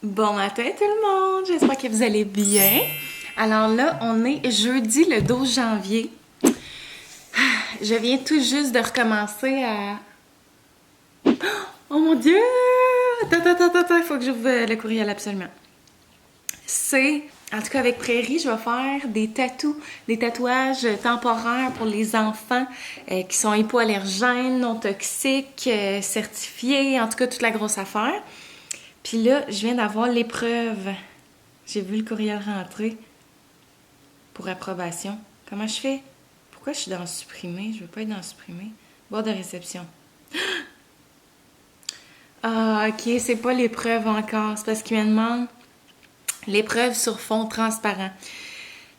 Bon matin tout le monde, j'espère que vous allez bien. Alors là, on est jeudi le 12 janvier. Je viens tout juste de recommencer à... Oh mon Dieu! Attends, il faut que j'ouvre le courriel absolument. En tout cas avec Prairie, je vais faire des tatouages temporaires pour les enfants qui sont hypoallergènes, non toxiques, certifiés, en tout cas toute la grosse affaire. Puis là, je viens d'avoir l'épreuve. J'ai vu le courriel rentrer pour approbation. Comment je fais? Pourquoi je suis dans supprimer? Je veux pas être dans supprimer. Boîte de réception. Ah, ok, c'est pas l'épreuve encore. C'est parce qu'il me demande l'épreuve sur fond transparent.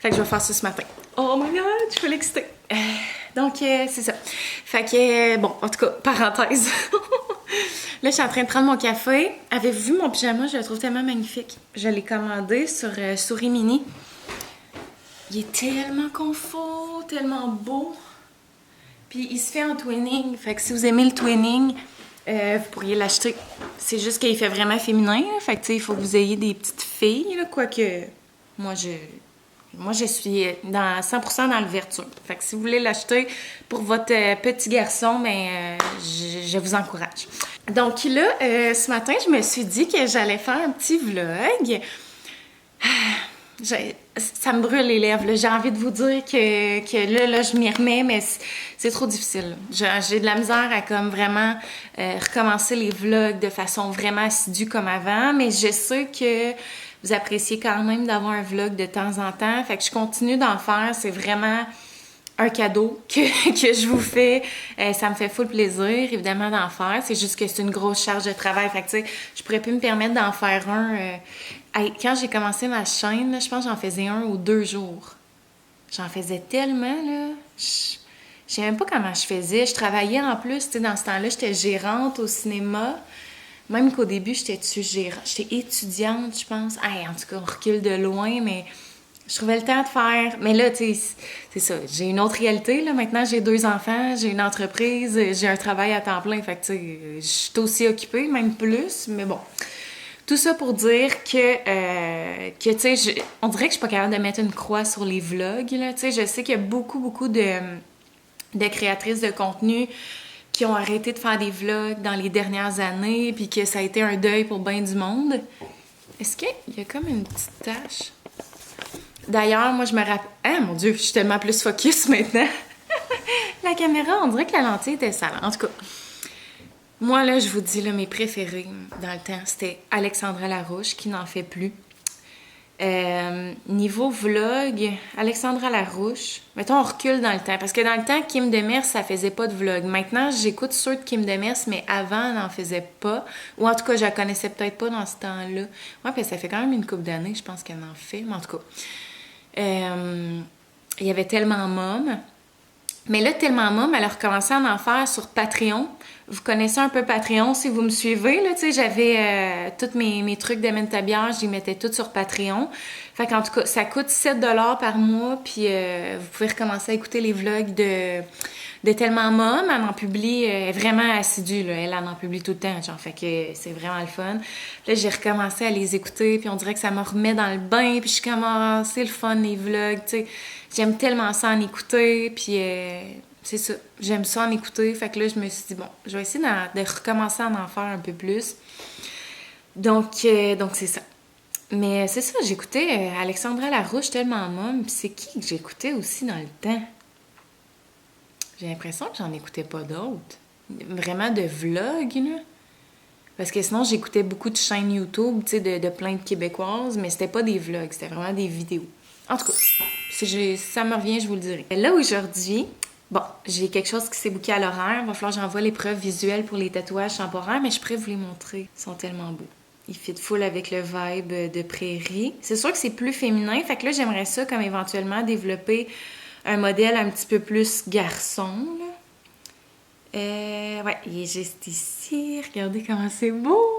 Fait que je vais faire ça ce matin. Oh my god, je suis full excitée. Donc, c'est ça. Fait que, bon, en tout cas, parenthèse. Là, je suis en train de prendre mon café. Avez-vous vu mon pyjama? Je le trouve tellement magnifique. Je l'ai commandé sur Souris Mini. Il est tellement confort, tellement beau. Puis, il se fait en twinning. Fait que si vous aimez le twinning, vous pourriez l'acheter. C'est juste qu'il fait vraiment féminin. Là. Fait que, tu sais, il faut que vous ayez des petites filles. Là, quoique, moi, je suis dans 100% dans l'ouverture. Fait que si vous voulez l'acheter pour votre petit garçon, ben, je vous encourage. Donc là, ce matin, je me suis dit que j'allais faire un petit vlog. Ça me brûle les lèvres. Là. J'ai envie de vous dire que là, je m'y remets, mais c'est trop difficile. J'ai de la misère à comme vraiment recommencer les vlogs de façon vraiment assidue comme avant, mais je sais que vous appréciez quand même d'avoir un vlog de temps en temps. Fait que je continue d'en faire. C'est vraiment un cadeau que je vous fais. Ça me fait full plaisir, évidemment, d'en faire. C'est juste que c'est une grosse charge de travail. Fait que, tu sais, je pourrais plus me permettre d'en faire un. Quand j'ai commencé ma chaîne, là, je pense que j'en faisais 1 ou 2 jours. J'en faisais tellement, là. Je sais même pas comment je faisais. Je travaillais en plus, tu sais, dans ce temps-là, j'étais gérante au cinéma. Même qu'au début, j'étais étudiante, je pense. En tout cas, on recule de loin, mais je trouvais le temps de faire... Mais là, tu sais, c'est ça. J'ai une autre réalité, là. Maintenant, j'ai 2 enfants, j'ai une entreprise, j'ai un travail à temps plein. Fait que, tu sais, je suis aussi occupée, même plus. Mais bon, tout ça pour dire que tu sais, on dirait que je suis pas capable de mettre une croix sur les vlogs, là. Tu sais, je sais qu'il y a beaucoup de créatrices de contenu qui ont arrêté de faire des vlogs dans les dernières années, puis que ça a été un deuil pour bien du monde. Est-ce qu'il y a comme une petite tache? D'ailleurs, moi, je me rappelle... Ah, mon Dieu, je suis tellement plus focus maintenant. La caméra, on dirait que la lentille était sale. En tout cas, moi, là, je vous dis, là, mes préférés dans le temps, c'était Alexandra Larouche, qui n'en fait plus. Niveau vlog, Alexandra Larouche, mettons on recule dans le temps, parce que dans le temps, Kim Demers, ça faisait pas de vlog. Maintenant, j'écoute ceux de Kim Demers, mais avant, elle n'en faisait pas. Ou en tout cas, je la connaissais peut-être pas dans ce temps-là. Ouais, puis ça fait quand même une couple d'années, je pense qu'elle en fait, mais en tout cas. Il y avait Tellement Mom. Mais là, Tellement Mom, elle a recommencé à en faire sur Patreon. Vous connaissez un peu Patreon si vous me suivez, là, tu sais, j'avais tous mes trucs d'Amène ta bière, j'y mettais tout sur Patreon. Fait qu'en tout cas, ça coûte 7$ par mois, puis vous pouvez recommencer à écouter les vlogs de Tellement Mom. Elle en publie, elle est vraiment assidue, là, elle en publie tout le temps, genre, fait que c'est vraiment le fun. Là, j'ai recommencé à les écouter, puis on dirait que ça me remet dans le bain, puis je suis comme, ah, c'est le fun, les vlogs, tu sais. J'aime tellement ça en écouter, puis c'est ça, j'aime ça en écouter. Fait que là, je me suis dit, bon, je vais essayer de recommencer à en faire un peu plus. Donc c'est ça. Mais c'est ça, j'écoutais Alexandra Larouche, Tellement Mom, puis c'est qui que j'écoutais aussi dans le temps? J'ai l'impression que j'en écoutais pas d'autres. Vraiment de vlogs, là. Parce que sinon, j'écoutais beaucoup de chaînes YouTube, tu sais, de plein de Québécoises, mais c'était pas des vlogs, c'était vraiment des vidéos. En tout cas, si ça me revient, je vous le dirai. Là, aujourd'hui, bon, j'ai quelque chose qui s'est booké à l'horaire. Il va falloir que j'envoie les preuves visuelles pour les tatouages temporaires, mais je pourrais vous les montrer. Ils sont tellement beaux. Ils fit full avec le vibe de Prairie. C'est sûr que c'est plus féminin, fait que là, j'aimerais ça comme éventuellement développer un modèle un petit peu plus garçon, là. Ouais, il est juste ici. Regardez comment c'est beau!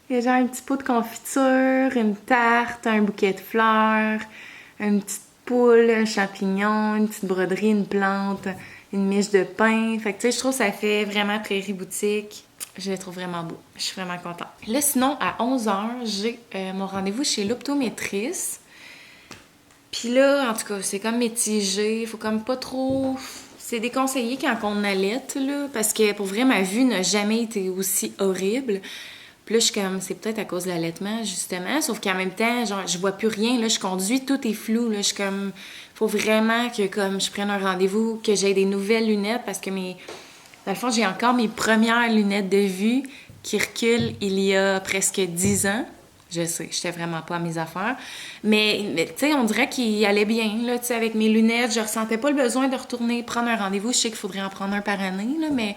Il y a genre un petit pot de confiture, une tarte, un bouquet de fleurs, une petite poule, un champignon, une petite broderie, une plante. une miche de pain. Fait que, tu sais, je trouve que ça fait vraiment prairie boutique. Je le trouve vraiment beau. Je suis vraiment contente. Là, sinon, à 11h, j'ai mon rendez-vous chez l'optométriste. Puis là, en tout cas, c'est comme mitigé. Faut comme pas trop... C'est déconseillé quand on allaite, là. Parce que, pour vrai, ma vue n'a jamais été aussi horrible. Puis là, je suis comme, c'est peut-être à cause de l'allaitement, justement. Sauf qu'en même temps, genre, je vois plus rien. Là, je conduis, tout est flou. Là, je suis comme, faut vraiment que, comme, je prenne un rendez-vous, que j'aie des nouvelles lunettes parce que dans le fond, j'ai encore mes premières lunettes de vue qui reculent il y a presque 10 ans. Je sais, j'étais vraiment pas à mes affaires. Mais tu sais, on dirait qu'il allait bien, là, tu sais, avec mes lunettes. Je ressentais pas le besoin de retourner prendre un rendez-vous. Je sais qu'il faudrait en prendre un par année, là, mais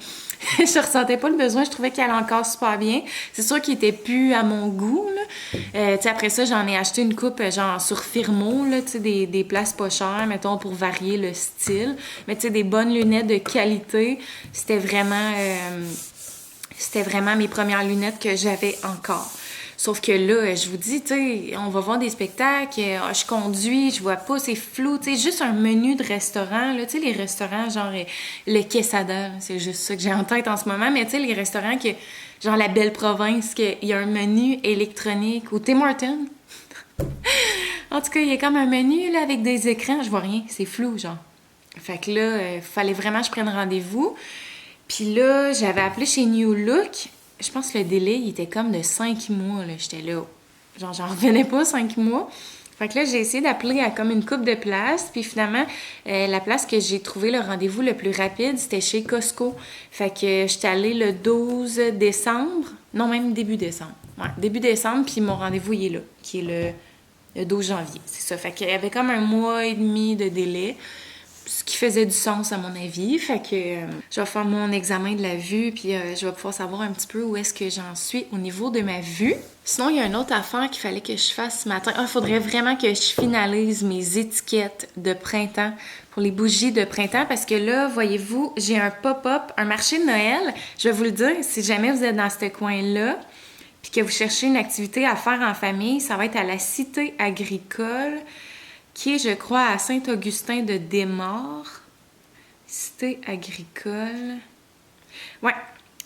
je ressentais pas le besoin. Je trouvais qu'il allait encore super bien. C'est sûr qu'il était plus à mon goût, là. Tu sais, après ça, j'en ai acheté une coupe, genre, sur Firmo, là, tu sais, des places pas chères, mettons, pour varier le style. Mais tu sais, des bonnes lunettes de qualité. C'était vraiment mes premières lunettes que j'avais encore. Sauf que là, je vous dis, tu sais, on va voir des spectacles, je conduis, je vois pas, c'est flou, tu sais, juste un menu de restaurant, là, tu sais, les restaurants, genre le Quesada, c'est juste ça que j'ai en tête en ce moment, mais tu sais, les restaurants que, genre la Belle Province, qu'il y a un menu électronique, ou Tim Hortons. En tout cas, il y a comme un menu, là, avec des écrans, je vois rien, c'est flou, genre. Fait que là, fallait vraiment que je prenne rendez-vous. Puis là, j'avais appelé chez New Look. Je pense que le délai, il était comme de 5 mois, là. J'étais là, genre, j'en revenais pas 5 mois. Fait que là, j'ai essayé d'appeler à comme une couple de places. Puis finalement, la place que j'ai trouvé le rendez-vous le plus rapide, c'était chez Costco. Fait que j'étais allée le 12 décembre. Non, même début décembre. Ouais, début décembre, puis mon rendez-vous, il est là, qui est le 12 janvier. C'est ça. Fait qu'il y avait comme un mois et demi de délai. Ce qui faisait du sens à mon avis. Fait que je vais faire mon examen de la vue, puis je vais pouvoir savoir un petit peu où est-ce que j'en suis au niveau de ma vue. Sinon, il y a une autre affaire qu'il fallait que je fasse ce matin. Il faudrait vraiment que je finalise mes étiquettes de printemps pour les bougies de printemps parce que là, voyez-vous, j'ai un pop-up, un marché de Noël. Je vais vous le dire, si jamais vous êtes dans ce coin-là, puis que vous cherchez une activité à faire en famille, ça va être à la Cité agricole, qui est, je crois, à Saint-Augustin-de-Desmaures. Cité agricole. Ouais,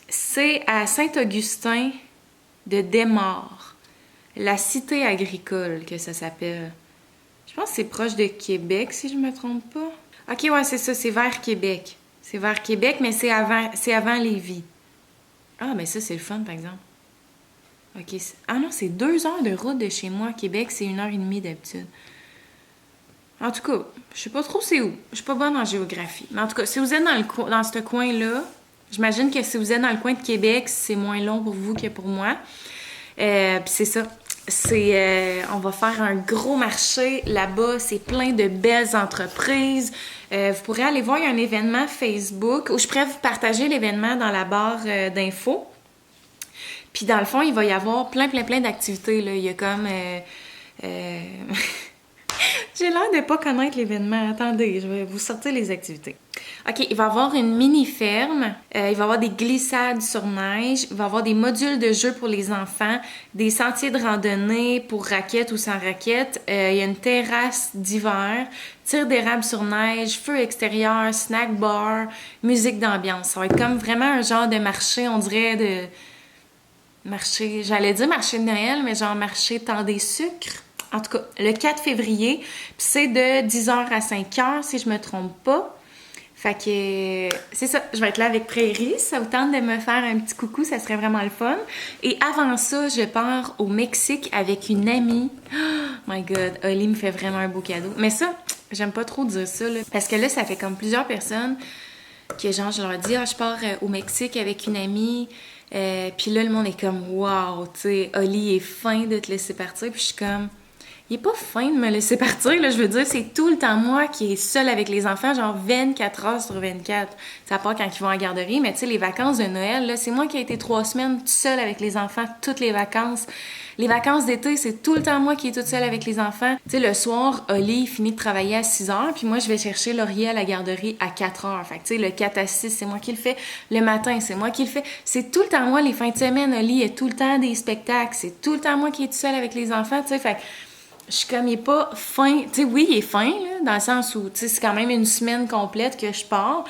c'est à Saint-Augustin-de-Desmaures. La Cité agricole, que ça s'appelle. Je pense que c'est proche de Québec, si je me trompe pas. Ok, ouais, c'est ça, c'est vers Québec. C'est vers Québec, mais c'est avant Lévis. Ah, ben ça, c'est le fun, par exemple. Ok, ah non, c'est 2 heures de route de chez moi à Québec, c'est 1h30 d'habitude. En tout cas, je sais pas trop c'est où. Je suis pas bonne en géographie. Mais en tout cas, si vous êtes dans ce coin-là, j'imagine que si vous êtes dans le coin de Québec, c'est moins long pour vous que pour moi. Puis c'est ça. On va faire un gros marché là-bas. C'est plein de belles entreprises. Vous pourrez aller voir, il y a un événement Facebook où je pourrais vous partager l'événement dans la barre d'infos. Puis dans le fond, il va y avoir plein d'activités, là. Il y a comme... J'ai l'air de pas connaître l'événement. Attendez, je vais vous sortir les activités. OK, il va y avoir une mini-ferme. Il va y avoir des glissades sur neige. Il va y avoir des modules de jeu pour les enfants. Des sentiers de randonnée pour raquettes ou sans raquettes. Il y a une terrasse d'hiver. Tir d'érable sur neige. Feu extérieur. Snack bar. Musique d'ambiance. Ça va être comme vraiment un genre de marché, on dirait de... Marché... J'allais dire marché de Noël, mais genre marché temps des sucres. En tout cas, le 4 février, puis c'est de 10h à 5h, si je me trompe pas. Fait que c'est ça, je vais être là avec Prairie. Ça vous tente de me faire un petit coucou, ça serait vraiment le fun. Et avant ça, je pars au Mexique avec une amie. Oh my God, Oli me fait vraiment un beau cadeau. Mais ça, j'aime pas trop dire ça, là, parce que là, ça fait comme plusieurs personnes que genre, je leur dis, je pars au Mexique avec une amie. Puis là, le monde est comme, wow, tu sais, Oli est fin de te laisser partir. Puis je suis comme... Il est pas fin de me laisser partir, là, je veux dire, c'est tout le temps moi qui est seule avec les enfants, genre 24 heures sur 24. Ça part quand ils vont à la garderie, mais tu sais, les vacances de Noël, là, c'est moi qui ai été 3 semaines toute seule avec les enfants, toutes les vacances. Les vacances d'été, c'est tout le temps moi qui est toute seule avec les enfants. Tu sais, le soir, Oli finit de travailler à 6 heures, puis moi, je vais chercher Laurier à la garderie à 4 heures. Fait que, tu sais, le 4 à 6, c'est moi qui le fais. Le matin, c'est moi qui le fais. C'est tout le temps moi, les fins de semaine, Oli, il y a tout le temps des spectacles. C'est tout le temps moi qui est toute seule avec les enfants, tu sais, fait que je suis comme, il est pas fin. Tu sais, oui, il est fin, là, dans le sens où, tu sais, c'est quand même une semaine complète que je pars.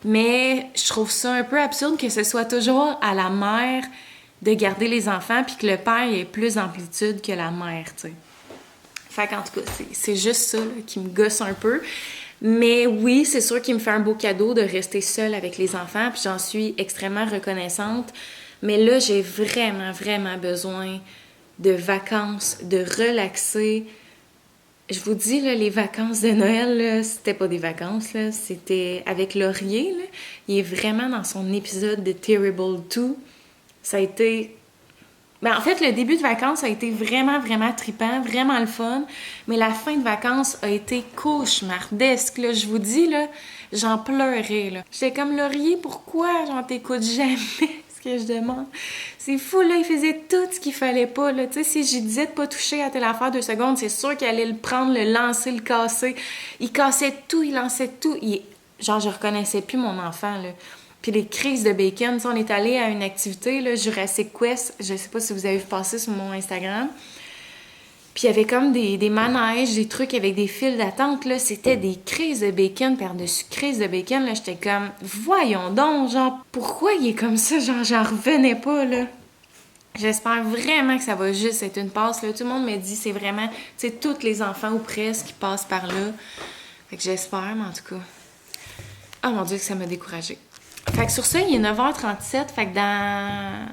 Mais je trouve ça un peu absurde que ce soit toujours à la mère de garder les enfants puis que le père ait plus d'amplitude que la mère, tu sais. Fait qu'en tout cas, c'est juste ça là, qui me gosse un peu. Mais oui, c'est sûr qu'il me fait un beau cadeau de rester seule avec les enfants, puis j'en suis extrêmement reconnaissante. Mais là, j'ai vraiment, vraiment besoin de vacances, de relaxer. Je vous dis, là, les vacances de Noël, là, c'était pas des vacances, là, c'était avec Laurier. Là. Il est vraiment dans son épisode de Terrible 2. Ça a été... Ben, en fait, le début de vacances a été vraiment, vraiment trippant, vraiment le fun. Mais la fin de vacances a été cauchemardesque. Là. Je vous dis, là, j'en pleurais. Là. J'étais comme, Laurier, pourquoi j'en t'écoute jamais? Ce que je demande. C'est fou, là, il faisait tout ce qu'il fallait pas. Là. Tu sais, si je disais de pas toucher à telle affaire 2 secondes, c'est sûr qu'il allait le prendre, le lancer, le casser. Il cassait tout, il lançait tout. Genre, je reconnaissais plus mon enfant, là. Puis les crises de bacon, on est allé à une activité, là, Jurassic Quest, je sais pas si vous avez vu passer sur mon Instagram. Puis il y avait comme des manèges, des trucs avec des files d'attente, là, c'était des crises de bacon par-dessus crises de bacon, là, j'étais comme, voyons donc, genre, pourquoi il est comme ça, genre, j'en revenais pas, là. J'espère vraiment que ça va juste être une passe, là. Tout le monde me dit, c'est vraiment, tu sais, tous les enfants ou presque qui passent par là. Fait que j'espère, mais en tout cas, oh mon Dieu que ça m'a découragée. Fait que sur ça, il est 9h37, fait que dans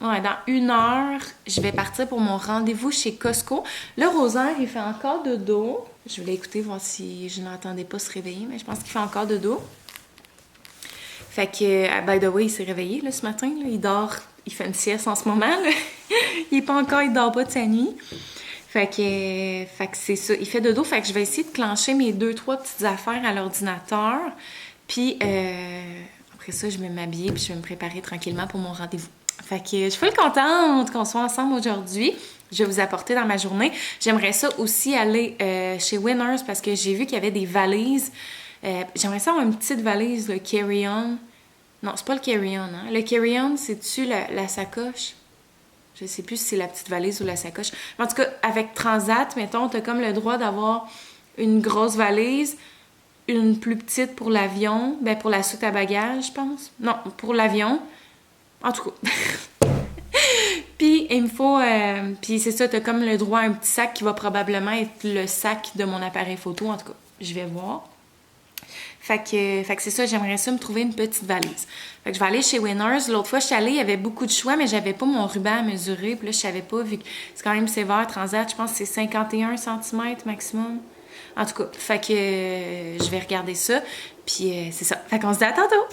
1 heure, je vais partir pour mon rendez-vous chez Costco. Là, Rosaire, il fait encore dodo. Je voulais écouter, voir si je n'entendais pas se réveiller, mais je pense qu'il fait encore dodo. Fait que, by the way, il s'est réveillé là, ce matin. Là. Il dort, il fait une sieste en ce moment. Là. Il dort pas de sa nuit. Fait que c'est ça. Il fait dodo, fait que je vais essayer de clencher mes 2-3 petites affaires à l'ordinateur. Puis... après ça, je vais m'habiller puis je vais me préparer tranquillement pour mon rendez-vous. Fait que je suis full contente qu'on soit ensemble aujourd'hui. Je vais vous apporter dans ma journée. J'aimerais ça aussi aller chez Winners parce que j'ai vu qu'il y avait des valises. J'aimerais ça avoir une petite valise, le carry-on. Non, c'est pas le carry-on. Hein? Le carry-on, c'est-tu la sacoche? Je sais plus si c'est la petite valise ou la sacoche. Mais en tout cas, avec Transat, mettons, t'as comme le droit d'avoir une grosse valise, une plus petite pour l'avion, ben pour la soute à bagages, je pense. Non, pour l'avion. En tout cas. Puis, il me faut... puis c'est ça, t'as comme le droit à un petit sac qui va probablement être le sac de mon appareil photo. En tout cas, je vais voir. Fait que c'est ça, j'aimerais ça me trouver une petite valise. Fait que je vais aller chez Winners. L'autre fois, je suis allée, il y avait beaucoup de choix, mais j'avais pas mon ruban à mesurer. Puis là, je savais pas, vu que c'est quand même sévère, Transat, je pense que c'est 51 cm maximum. En tout cas, fait que je vais regarder ça. Puis c'est ça. Fait qu'on se dit à tantôt!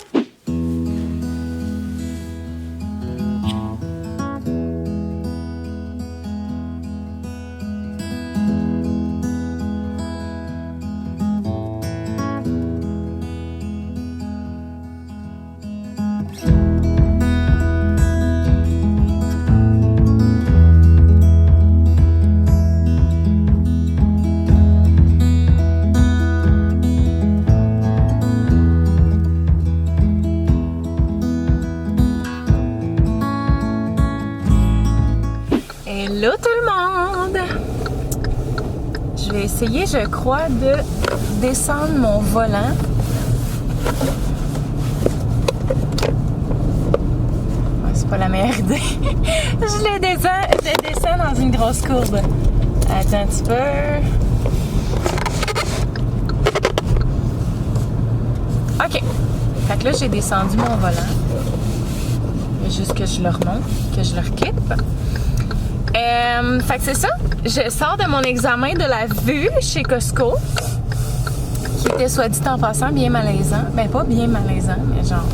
Hello tout le monde! Je vais essayer, je crois, de descendre mon volant. Ouais, c'est pas la meilleure idée. Je le descends dans une grosse courbe. Attends un petit peu. OK. Fait que là, j'ai descendu mon volant. Il faut juste que je le remonte, que je le reclippe. Fait que c'est ça, je sors de mon examen de la vue chez Costco, qui était, soit dit en passant, bien malaisant. Ben pas bien malaisant, mais genre,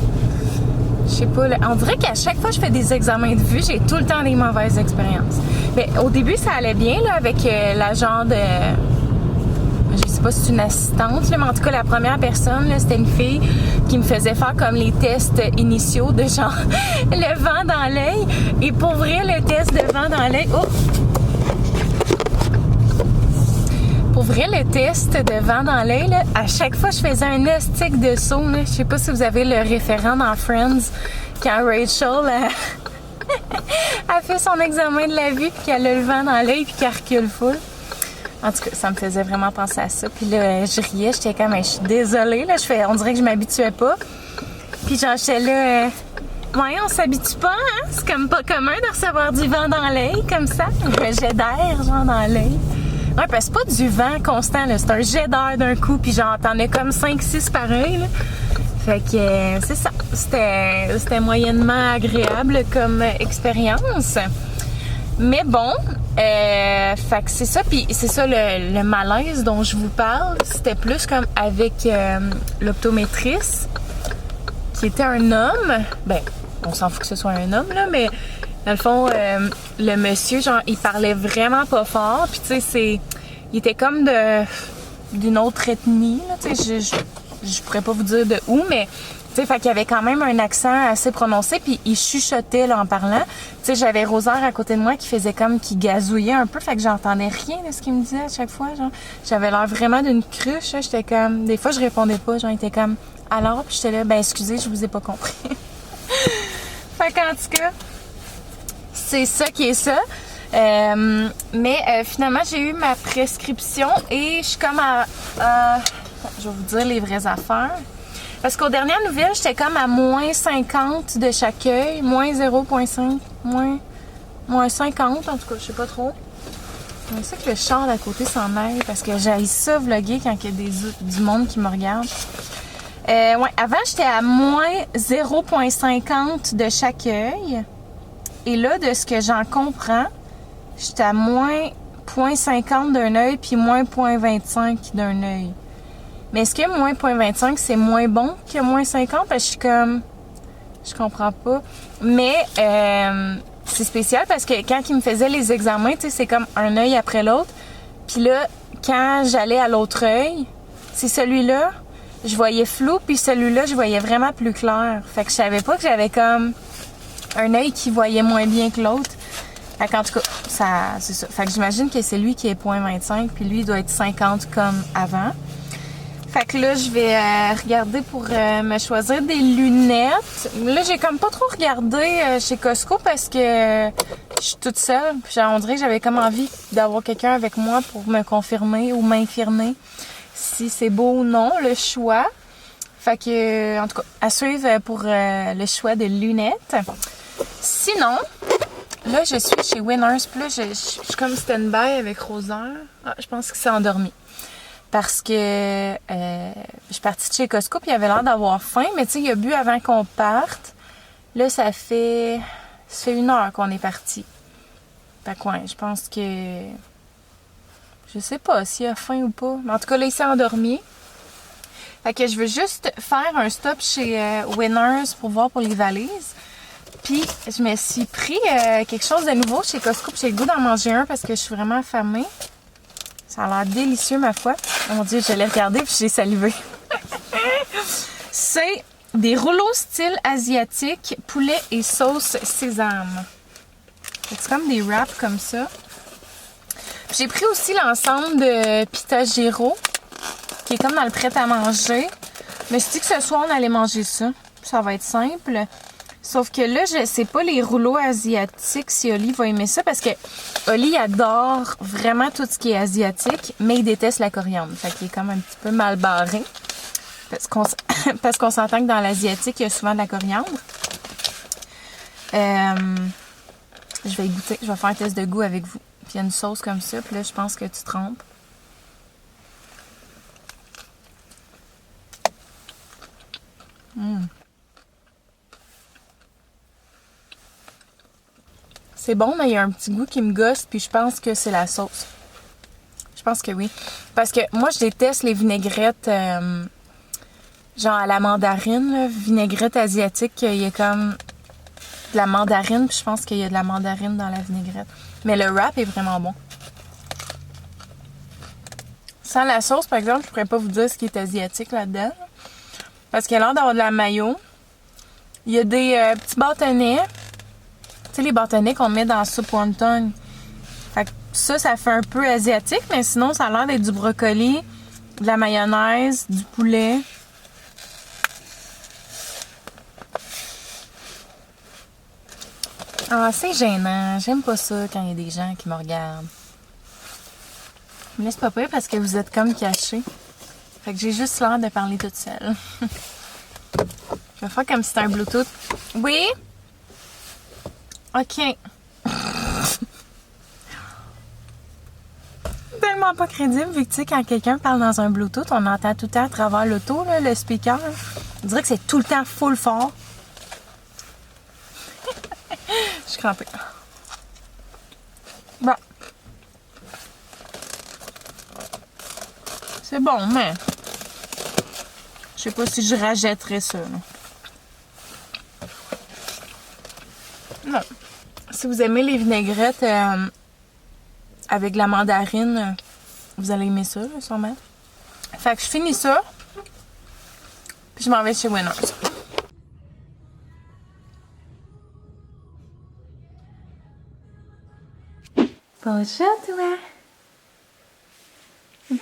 je sais pas, là, on dirait qu'à chaque fois que je fais des examens de vue, j'ai tout le temps des mauvaises expériences. Ben, au début, ça allait bien, là, avec la genre de... Je sais pas si c'est une assistante, là, mais en tout cas, la première personne, là, c'était une fille qui me faisait faire comme les tests initiaux de genre le vent dans l'œil. Et pour vrai, le test de vent dans l'œil... Oh! Pour vrai, le test de vent dans l'œil, là, à chaque fois, je faisais un estique de saut. Là. Je sais pas si vous avez le référent dans Friends, quand Rachel a fait son examen de la vue, puis qu'elle a le vent dans l'œil, puis qu'elle recule full. En tout cas, ça me faisait vraiment penser à ça. Puis là, je riais, j'étais comme, je suis désolée, là, on dirait que je m'habituais pas. Puis genre, j'étais là, ouais, on s'habitue pas, hein? C'est comme pas commun de recevoir du vent dans l'œil, comme ça. Un jet d'air, genre, dans l'œil. Ouais, parce que c'est pas du vent constant, là. C'est un jet d'air d'un coup, puis genre, t'en as comme 5-6 pareils, là. Fait que, c'est ça. C'était moyennement agréable comme expérience. Mais bon, fait que c'est ça. Puis c'est ça, le malaise dont je vous parle, c'était plus comme avec l'optométriste, qui était un homme. Ben, on s'en fout que ce soit un homme, là, mais dans le fond, le monsieur, genre, il parlait vraiment pas fort. Puis tu sais, il était comme d'une autre ethnie, là, tu sais, je pourrais pas vous dire de où, mais tu sais, fait qu'il y avait quand même un accent assez prononcé, puis il chuchotait là en parlant. Tu sais, j'avais Rosaire à côté de moi qui faisait comme qui gazouillait un peu, fait que j'entendais rien de ce qu'il me disait à chaque fois, genre. J'avais l'air vraiment d'une cruche, là. J'étais comme, des fois je répondais pas, genre, il était comme, alors, puis j'étais là, ben excusez, je vous ai pas compris. Fait qu'en tout cas, c'est ça qui est ça. Mais finalement, j'ai eu ma prescription et je suis comme je vais vous dire les vraies affaires. Parce qu'aux dernières nouvelles, j'étais comme à moins 50 de chaque œil, moins 0,5, moins 50, en tout cas, je sais pas trop. C'est ça que le char d'à côté s'en aille, parce que j'haïs ça vlogger quand il y a du monde qui me regarde. Ouais, avant, j'étais à moins 0,50 de chaque œil. Et là, de ce que j'en comprends, j'étais à moins 0,50 d'un œil puis moins 0,25 d'un œil. Mais est-ce que moins 0,25 c'est moins bon que moins 50? Parce que je suis comme... Je comprends pas. Mais c'est spécial parce que quand ils me faisaient les examens, tu sais, c'est comme un œil après l'autre. Puis là, quand j'allais à l'autre œil, c'est celui-là, je voyais flou, puis celui-là, je voyais vraiment plus clair. Fait que je savais pas que j'avais comme un œil qui voyait moins bien que l'autre. Fait qu'en tout cas, c'est ça. Fait que j'imagine que c'est lui qui est 0,25, puis lui, il doit être 50 comme avant. Fait que là, je vais regarder pour me choisir des lunettes. Là, j'ai comme pas trop regardé chez Costco parce que je suis toute seule. Puis on dirait que j'avais comme envie d'avoir quelqu'un avec moi pour me confirmer ou m'infirmer si c'est beau ou non, le choix. Fait que, en tout cas, à suivre pour le choix de lunettes. Sinon, là, je suis chez Winners. Puis là, je suis comme stand-by avec Rosaire. Ah, je pense qu'il s'est endormi. Parce que je suis partie de chez Costco puis il avait l'air d'avoir faim, mais tu sais, il a bu avant qu'on parte. Là, ça fait 1 heure qu'on est parti. Fait que ouais, je pense que... Je sais pas s'il a faim ou pas. Mais en tout cas, là, il s'est endormi. Fait que je veux juste faire un stop chez Winners pour voir pour les valises. Puis, je me suis pris quelque chose de nouveau chez Costco puis j'ai le goût d'en manger un parce que je suis vraiment affamée. Ça a l'air délicieux, ma foi. Oh mon Dieu, je l'ai regardé puis j'ai salivé. C'est des rouleaux style asiatique, poulet et sauce sésame. C'est comme des wraps comme ça. J'ai pris aussi l'ensemble de Pita Giro, qui est comme dans le prêt-à-manger. Je me suis dit que ce soir, on allait manger ça. Ça va être simple. Sauf que là, je sais pas les rouleaux asiatiques si Oli va aimer ça parce que Oli adore vraiment tout ce qui est asiatique, mais il déteste la coriandre. Fait qu'il est comme un petit peu mal barré. Parce qu'on s'entend que dans l'asiatique, il y a souvent de la coriandre. Je vais y goûter. Je vais faire un test de goût avec vous. Puis il y a une sauce comme ça. Puis là, je pense que tu trempes. C'est bon, mais il y a un petit goût qui me gosse, puis je pense que c'est la sauce. Je pense que oui. Parce que moi, je déteste les vinaigrettes, genre à la mandarine, là, vinaigrette asiatique, il y a comme de la mandarine, puis je pense qu'il y a de la mandarine dans la vinaigrette. Mais le wrap est vraiment bon. Sans la sauce, par exemple, je pourrais pas vous dire ce qui est asiatique là-dedans. Parce qu'il y a l'air d'avoir de la mayo. Il y a des petits bâtonnets. Tu sais, les bâtonnets qu'on met dans la soupe wonton. Fait que ça fait un peu asiatique, mais sinon, ça a l'air d'être du brocoli, de la mayonnaise, du poulet. Ah, c'est gênant. J'aime pas ça quand il y a des gens qui me regardent. Mais c'est pas pire parce que vous êtes comme cachés. Fait que j'ai juste l'air de parler toute seule. Je vais faire comme si c'était un Bluetooth. Oui? OK. Tellement pas crédible, vu que tu sais, quand quelqu'un parle dans un Bluetooth, on entend tout le temps à travers l'auto, là, le speaker. On dirait que c'est tout le temps full fort. Je suis crampée. Bon. C'est bon, mais je sais pas si je rajouterais ça. Là. Non. Si vous aimez les vinaigrettes avec de la mandarine, vous allez aimer ça, là, sûrement. Fait que je finis ça. Puis je m'en vais chez Winners. Bonjour, toi.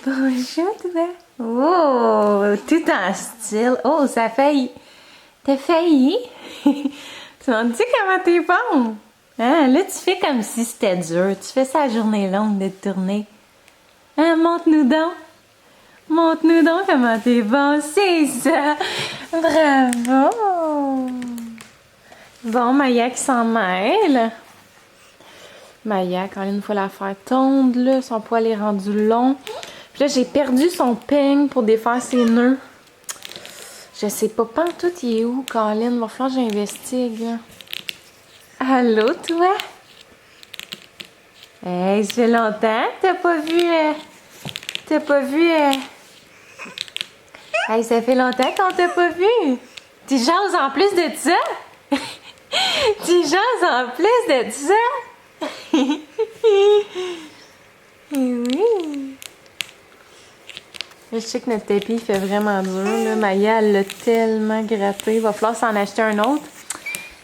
Bonjour, toi. Oh, tout en style. Oh, ça a failli. T'as failli? Tu m'as dit comment t'es bon? Hein? Là, tu fais comme si c'était dur. Tu fais ça la journée longue de tourner. Hein? Montre-nous donc. Montre-nous donc comment t'es bon. C'est ça. Bravo. Bon, Maya qui s'en mêle. Maya, quand il faut la faire tondre, là, son poil est rendu long. Puis là, j'ai perdu son peigne pour défaire ses nœuds. Je sais pas tout il est où, Colin. Va falloir que j'investigue. Allô, toi? Hey, ça fait longtemps que t'as pas vu... Hey, ça fait longtemps qu'on t'a pas vu. Tu jases en plus de ça? Tu jases en plus de ça? Oui. Je sais que notre tapis fait vraiment dur. Là. Maya, elle l'a tellement gratté. Il va falloir s'en acheter un autre.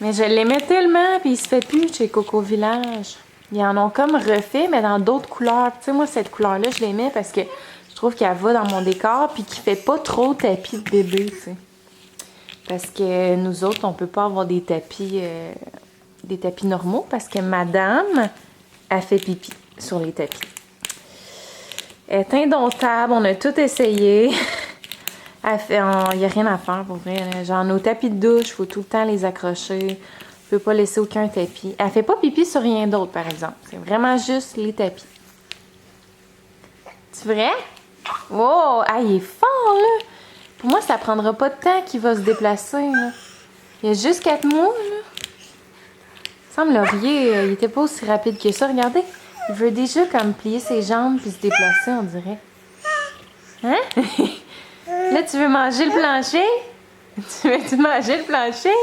Mais je l'aimais tellement, puis il se fait plus chez Coco Village. Ils en ont comme refait, mais dans d'autres couleurs. Tu sais, moi, cette couleur-là, je l'aimais parce que je trouve qu'elle va dans mon décor, puis qu'il fait pas trop tapis de bébé, tu sais. Parce que nous autres, on peut pas avoir des tapis normaux, parce que madame a fait pipi sur les tapis. Elle est indomptable, on a tout essayé. Il n'y a rien à faire pour vrai. Là. Genre, nos tapis de douche, il faut tout le temps les accrocher. On peut pas laisser aucun tapis. Elle fait pas pipi sur rien d'autre, par exemple. C'est vraiment juste les tapis. C'est vrai? Wow! Ah, il est fort, là! Pour moi, ça prendra pas de temps qu'il va se déplacer, là. Il y a juste 4 mois, là. Il semble Laurier, il était pas aussi rapide que ça. Regardez, il veut déjà comme plier ses jambes puis se déplacer, on dirait. Hein? Là, tu veux manger le plancher? Tu veux-tu manger le plancher?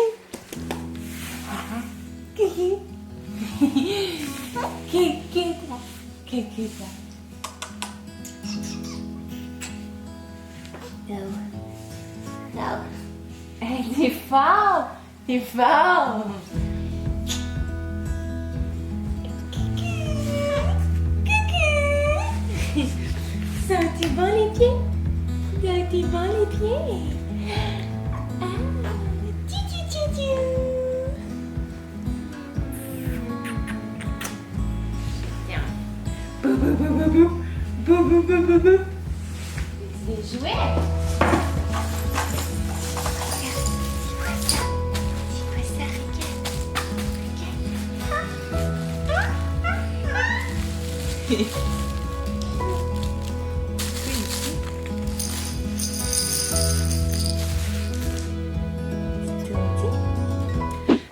Hey, t'es fort! T'es fort! Sens-tu bon les pieds? Sens-tu bon les pieds? Ah! Tchou-tchou-tchou-tchou! Tiens. Bou bou bou bou bou! Bou bou bou bou bou! Des jouets!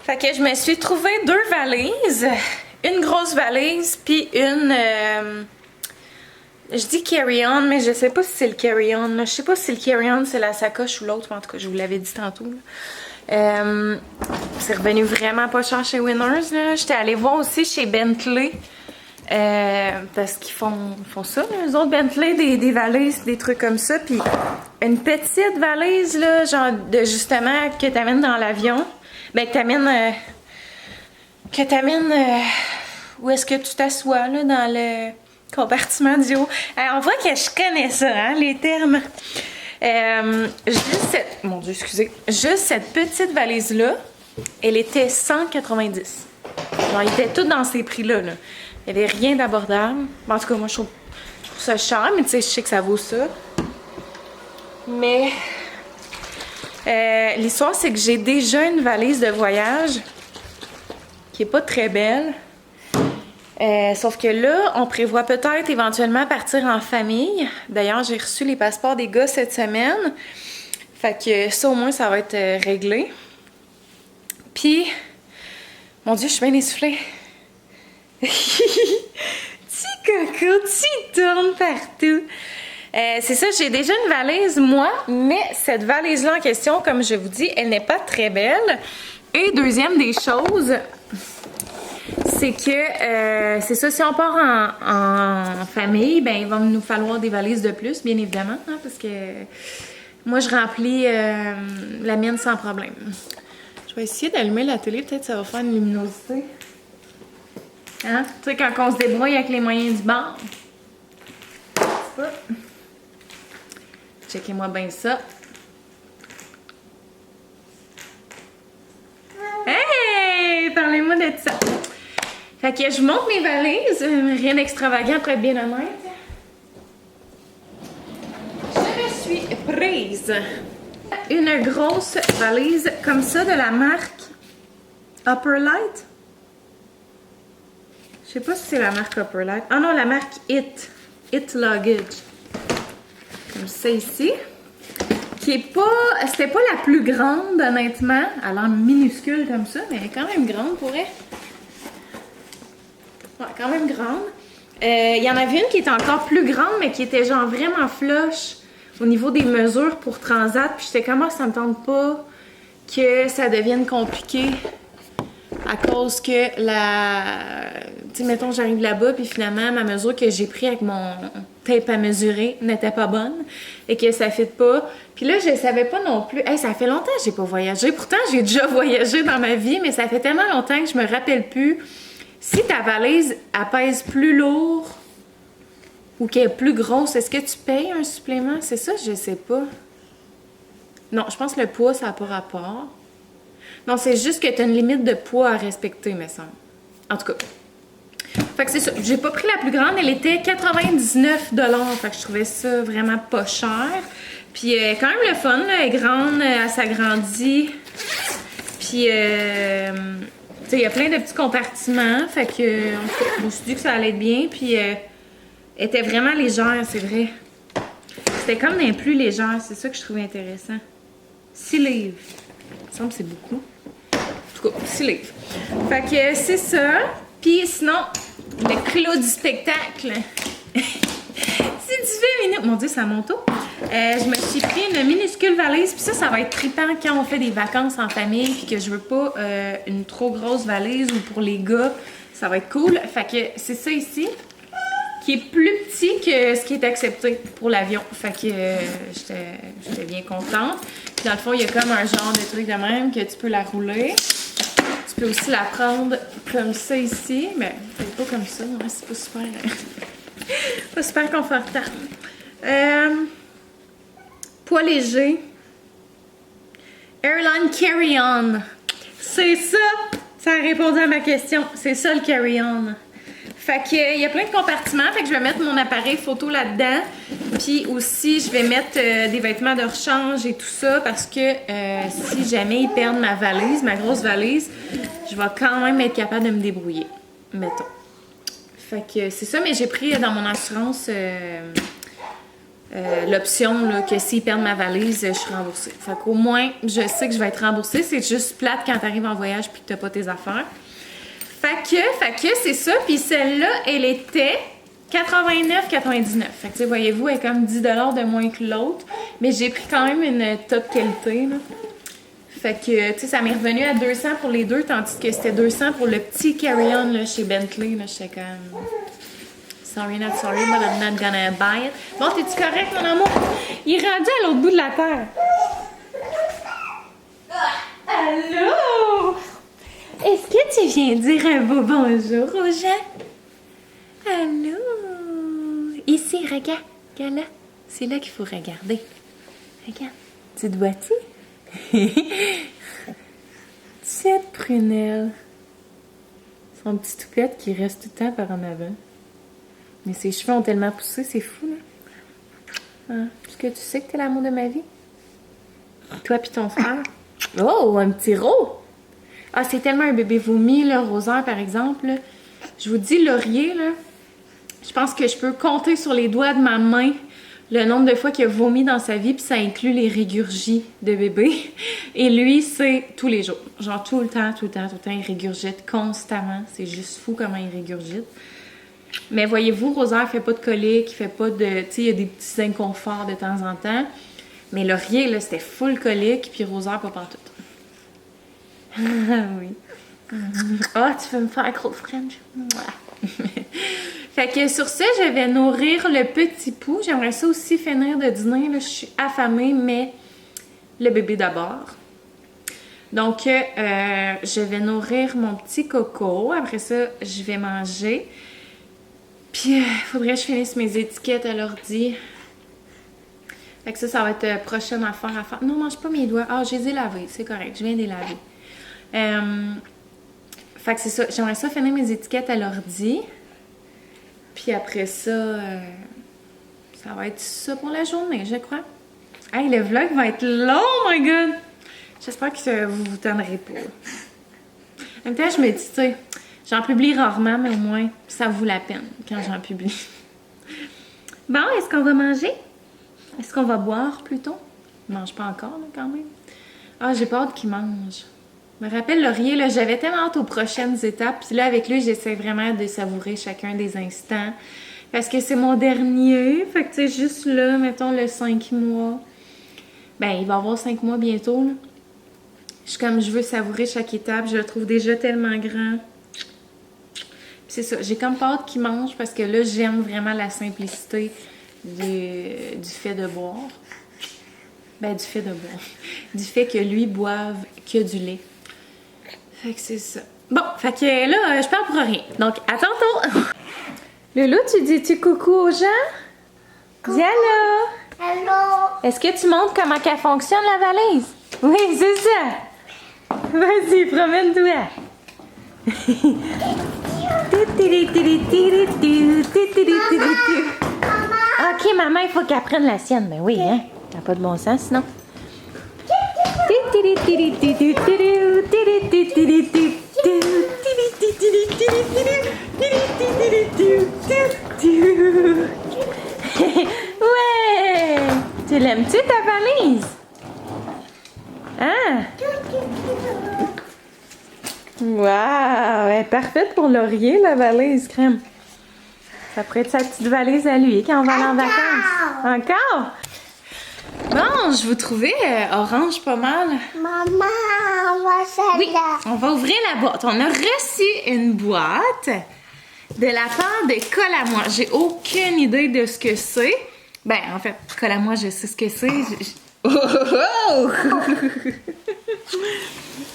Fait que je me suis trouvé 2 valises, une grosse valise puis une je dis carry-on mais je sais pas si c'est le carry-on, je sais pas si le carry-on c'est la sacoche ou l'autre, en tout cas je vous l'avais dit tantôt. C'est revenu vraiment pas cher chez Winners là. J'étais allée voir aussi chez Bentley. Parce qu'ils font ça, là, eux autres Bentley, des valises, des trucs comme ça. Puis une petite valise, là, genre de justement que t'amènes dans l'avion. Ben, que t'amènes. Où est-ce que tu t'assois, là, dans le compartiment du haut. On voit que je connais ça, hein, les termes. Mon Dieu, excusez. Juste cette petite valise-là, elle était 190. Genre, ils étaient tous dans ces prix-là, là. Il n'y avait rien d'abordable. En tout cas, moi, je trouve ça cher, mais tu sais, je sais que ça vaut ça. Mais l'histoire, c'est que j'ai déjà une valise de voyage qui est pas très belle. Sauf que là, on prévoit peut-être éventuellement partir en famille. D'ailleurs, j'ai reçu les passeports des gars cette semaine. Fait que ça, au moins, ça va être réglé. Puis, mon Dieu, je suis bien essoufflée. Petit coco, tu tournes partout. C'est ça, j'ai déjà une valise, moi, mais cette valise-là en question, comme je vous dis, elle n'est pas très belle. Et deuxième des choses, c'est que, c'est ça, si on part en famille, ben il va nous falloir des valises de plus, bien évidemment, hein, parce que moi, je remplis la mienne sans problème. Je vais essayer d'allumer la télé, peut-être ça va faire une luminosité. Hein? Tu sais, quand on se débrouille avec les moyens du bord. Ça. Checkez-moi bien ça. Hey! Parlez-moi de ça. Fait que je monte mes valises. Rien d'extravagant pour être bien honnête. Je me suis prise une grosse valise comme ça de la marque Upper Light. Je sais pas si c'est la marque Upper Light. Ah non, la marque It Luggage. Comme ça ici. Qui est pas... C'était pas la plus grande, honnêtement. Elle a l'air minuscule comme ça, mais elle est quand même grande pour elle. Ouais, quand même grande. Il y en avait une qui était encore plus grande, mais qui était genre vraiment flush au niveau des mesures pour Transat. Puis j'étais comme, ça me tente pas que ça devienne compliqué à cause que tu sais, mettons, j'arrive là-bas, puis finalement, ma mesure que j'ai pris avec mon tape à mesurer n'était pas bonne et que ça ne fit pas. Puis là, je savais pas non plus. Hey, ça fait longtemps que j'ai pas voyagé. Pourtant, j'ai déjà voyagé dans ma vie, mais ça fait tellement longtemps que je me rappelle plus. Si ta valise, elle pèse plus lourd ou qu'elle est plus grosse, est-ce que tu payes un supplément? C'est ça, je sais pas. Non, je pense que le poids, ça n'a pas rapport. Non, c'est juste que tu as une limite de poids à respecter, me semble. En tout cas. Fait que c'est ça. J'ai pas pris la plus grande. Elle était 99 $. Fait que je trouvais ça vraiment pas cher. Puis quand même le fun, là. Elle est grande, elle s'agrandit. Puis, tu sais, il y a plein de petits compartiments. Fait que, je me suis dit que ça allait être bien. Puis, elle était vraiment légère, c'est vrai. C'était comme des plus légères. C'est ça que je trouvais intéressant. 6 livres. Il me semble que c'est beaucoup. En tout cas, 6 livres. Fait que c'est ça. Puis sinon, le clos du spectacle. Si tu fais minute... Mon Dieu, c'est à mon tour. Je me suis pris une minuscule valise. Puis ça va être trippant quand on fait des vacances en famille. Puis que je veux pas une trop grosse valise ou pour les gars. Ça va être cool. Fait que c'est ça ici. Qui est plus petit que ce qui est accepté pour l'avion. Fait que j'étais bien contente. Puis dans le fond, il y a comme un genre de truc de même que tu peux la rouler. Tu peux aussi la prendre comme ça ici. Mais pas comme ça, hein, c'est pas super, pas super confortable. Poids léger. Airline carry-on. C'est ça! Ça a répondu à ma question. C'est ça le carry-on. Fait que il y a plein de compartiments, fait que je vais mettre mon appareil photo là-dedans. Puis aussi, je vais mettre des vêtements de rechange et tout ça parce que si jamais ils perdent ma valise, ma grosse valise, je vais quand même être capable de me débrouiller, mettons. Fait que c'est ça, mais j'ai pris dans mon assurance l'option là, que s'ils perdent ma valise, je suis remboursée. Fait qu'au moins, je sais que je vais être remboursée. C'est juste plate quand tu arrives en voyage puis que tu n'as pas tes affaires. Fait que c'est ça. Puis celle-là, elle était 89,99. Fait que, voyez-vous, elle est comme 10 $ de moins que l'autre. Mais j'ai pris quand même une top qualité, là. Fait que, tu sais, ça m'est revenu à 200 pour les deux, tandis que c'était 200 pour le petit carry-on, là, chez Bentley, là. J'étais comme... Sorry, not sorry, but I'm not gonna buy it. Bon, t'es-tu correct, mon amour? Il est rendu à l'autre bout de la terre. Allô? Est-ce que tu viens dire un beau bonjour aux gens? Allô? Ici, regarde. Regarde là. C'est là qu'il faut regarder. Regarde. Tu te vois-tu? Cette prunelle. Son petit toupette qui reste tout le temps par en avant. Mais ses cheveux ont tellement poussé, c'est fou, là. Hein? Est-ce que tu sais que t'es l'amour de ma vie? Toi puis ton frère. Oh, un petit ro! Ah, c'est tellement un bébé vomi, là, Rosaire, par exemple. Là. Je vous dis, Laurier, là, je pense que je peux compter sur les doigts de ma main le nombre de fois qu'il a vomi dans sa vie, puis ça inclut les régurgies de bébé. Et lui, c'est tous les jours. Genre tout le temps, il régurgite constamment. C'est juste fou comment il régurgite. Mais voyez-vous, Rosaire fait pas de colique, il fait pas de... Tu sais, il y a des petits inconforts de temps en temps. Mais Laurier, là, c'était full colique, puis Rosaire, pas pantoute. Oui. Ah, tu veux me faire gros French? Fait que sur ça, je vais nourrir le petit pou. J'aimerais ça aussi finir de dîner. Là, je suis affamée, mais le bébé d'abord. Donc, je vais nourrir mon petit coco. Après ça, je vais manger. Puis, il faudrait que je finisse mes étiquettes à l'ordi. Fait que ça va être prochaine affaire à faire. Non, mange pas mes doigts. Ah, je les ai lavés. C'est correct. Je viens de les laver. Fait que c'est ça. J'aimerais ça finir mes étiquettes à l'ordi. Puis après ça, ça va être ça pour la journée, je crois. Hey, le vlog va être long, oh my god! J'espère que vous vous tannerez pas. En même temps, je me dis, tu sais, j'en publie rarement, mais au moins, ça vaut la peine quand j'en publie. Bon, est-ce qu'on va manger? Est-ce qu'on va boire plutôt? Il mange pas encore, là, quand même. Ah, j'ai pas hâte qu'il mange. Je me rappelle, Laurier, là, j'avais tellement hâte aux prochaines étapes. Puis là, avec lui, j'essaie vraiment de savourer chacun des instants. Parce que c'est mon dernier. Fait que, tu sais, juste là, mettons le 5 mois. Ben, il va avoir 5 mois bientôt, là. Je veux savourer chaque étape. Je le trouve déjà tellement grand. Puis c'est ça, j'ai comme pas hâte qu'il mange parce que là, j'aime vraiment la simplicité du fait de boire. Ben, du fait de boire. Du fait que lui boive que du lait. Fait que c'est ça. Bon, fait que là, je parle pour rien. Donc, à tantôt! Loulou, tu dis-tu coucou aux gens? Coucou. Dis allô! Allô? Est-ce que tu montres comment qu'elle fonctionne, la valise? Oui, c'est ça! Vas-y, promène-toi! Ok, maman, il faut qu'elle prenne la sienne. Ben oui, hein? T'as pas de bon sens, sinon. Ouais! Tu l'aimes-tu, ta valise? Hein? Wow! Elle est parfaite pour Laurier, la valise crème. Ça pourrait être sa petite valise à lui quand on va aller en vacances. Encore? Bon, je vous trouvais orange pas mal. Maman, on va ça Oui, là. on va ouvrir la boîte. On a reçu une boîte de la part de Colle à moi. J'ai aucune idée de ce que c'est. Ben, en fait, Colle à moi, je sais ce que c'est. Oh, oh, oh!